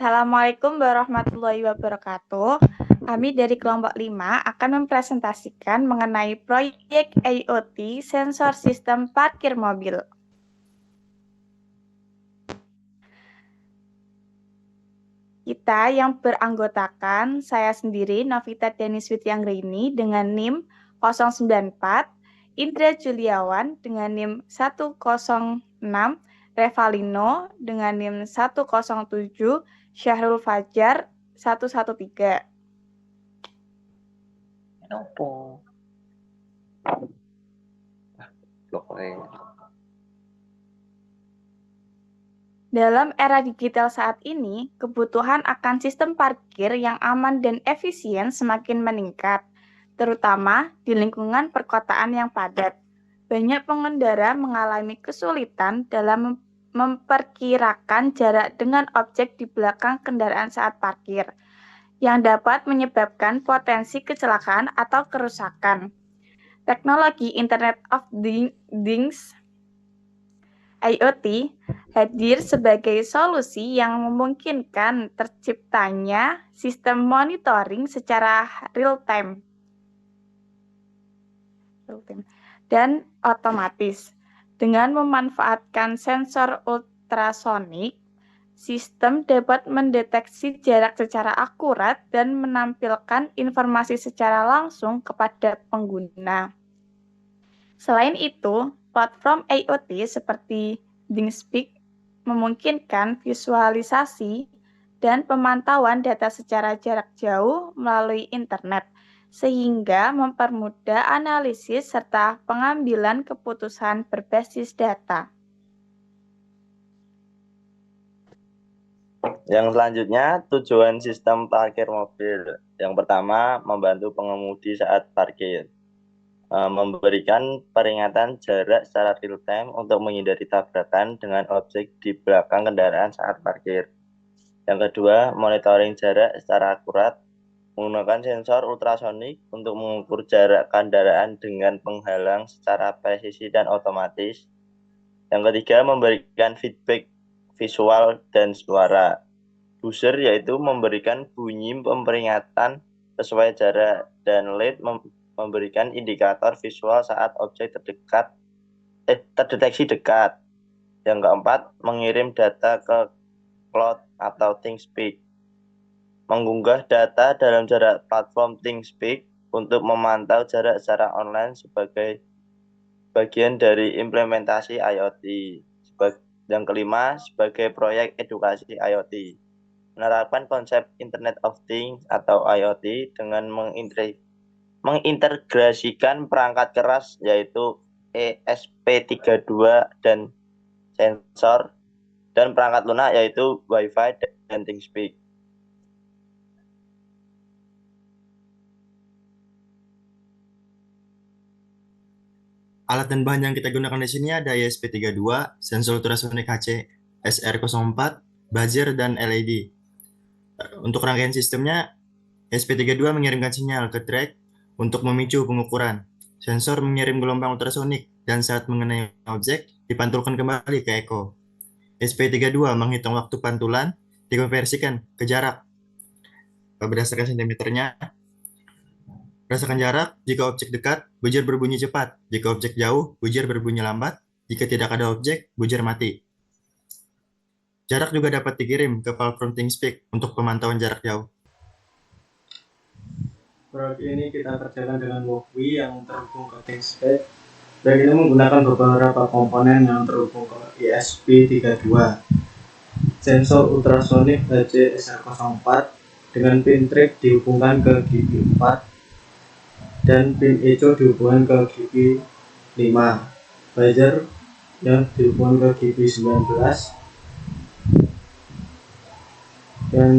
Assalamualaikum warahmatullahi wabarakatuh. Kami dari kelompok 5 akan mempresentasikan mengenai proyek IoT sensor sistem parkir mobil. Kita yang beranggotakan saya sendiri, Novita Denis Wityangrini dengan NIM 094, Indra Juliawan dengan NIM 106, Revalino dengan NIM 107, Syahrul Fajar 113. Opo. Dalam era digital saat ini, kebutuhan akan sistem parkir yang aman dan efisien semakin meningkat, terutama di lingkungan perkotaan yang padat. Banyak pengendara mengalami kesulitan dalam memperkirakan jarak dengan objek di belakang kendaraan saat parkir, yang dapat menyebabkan potensi kecelakaan atau kerusakan. Teknologi Internet of Things IoT hadir sebagai solusi yang memungkinkan terciptanya sistem monitoring secara real-time dan otomatis. Dengan memanfaatkan sensor ultrasonik, sistem dapat mendeteksi jarak secara akurat dan menampilkan informasi secara langsung kepada pengguna. Selain itu, platform IoT seperti ThingSpeak memungkinkan visualisasi dan pemantauan data secara jarak jauh melalui internet, sehingga mempermudah analisis serta pengambilan keputusan berbasis data. Yang selanjutnya, tujuan sistem parkir mobil. Yang pertama, membantu pengemudi saat parkir. Memberikan peringatan jarak secara real time untuk menghindari tabrakan dengan objek di belakang kendaraan saat parkir. Yang kedua, monitoring jarak secara akurat menggunakan sensor ultrasonik untuk mengukur jarak kendaraan dengan penghalang secara presisi dan otomatis. Yang ketiga, memberikan feedback visual dan suara. Buzzer yaitu memberikan bunyi peringatan sesuai jarak, dan LED memberikan indikator visual saat objek terdeteksi dekat. Yang keempat, mengirim data ke cloud atau ThingSpeak. Mengunggah data dalam jarak platform ThingSpeak untuk memantau jarak secara online sebagai bagian dari implementasi IoT. Yang kelima, sebagai proyek edukasi IoT. Menerapkan konsep Internet of Things atau IoT dengan mengintegrasikan perangkat keras yaitu ESP32 dan sensor, dan perangkat lunak yaitu Wi-Fi dan ThingSpeak. Alat dan bahan yang kita gunakan di sini ada ESP32, sensor ultrasonic HC SR04, buzzer, dan LED. Untuk rangkaian sistemnya, ESP32 mengirimkan sinyal ke track untuk memicu pengukuran. Sensor mengirim gelombang ultrasonik dan saat mengenai objek dipantulkan kembali ke echo. ESP32 menghitung waktu pantulan dikonversikan ke jarak berdasarkan sentimeternya. Berdasarkan jarak, jika objek dekat, buzzer berbunyi cepat. Jika objek jauh, buzzer berbunyi lambat. Jika tidak ada objek, buzzer mati. Jarak juga dapat dikirim ke platform ThingSpeak untuk pemantauan jarak jauh. Proyek ini kita kerjakan dengan Walkway yang terhubung ke ThingSpeak. Proyek ini menggunakan beberapa komponen yang terhubung ke ESP32. Sensor ultrasonik HC SR04 dengan pin track dihubungkan ke GB4 dan pin echo dihubungkan ke GB5. Buzzer yang dihubungkan ke GB19 dan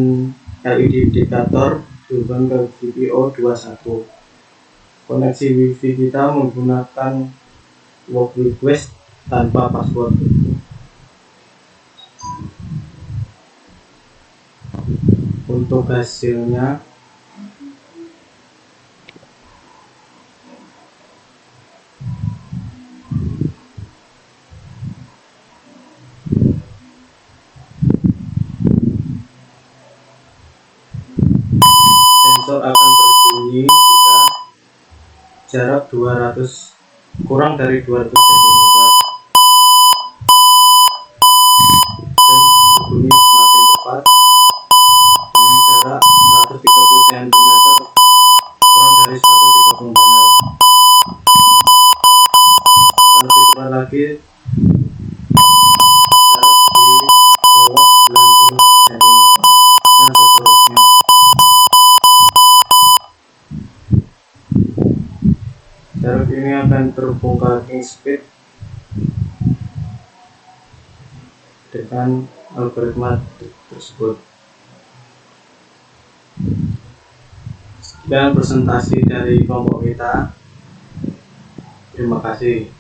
LED indikator dihubungkan ke GPO21. Koneksi WiFi kita menggunakan Walkway Quest tanpa password. Untuk hasilnya, sensor akan berbunyi jika jarak kurang dari 200 cm dan berbunyi semakin cepat dengan jarak 130 cm kurang dari 130 meter. Lebih cepat lagi jarak di bawah 90 cm dan seterusnya. Jarak ini akan terhubung ke Kingspeed dengan algoritma tersebut. Sekian presentasi dari kelompok kita. Terima kasih.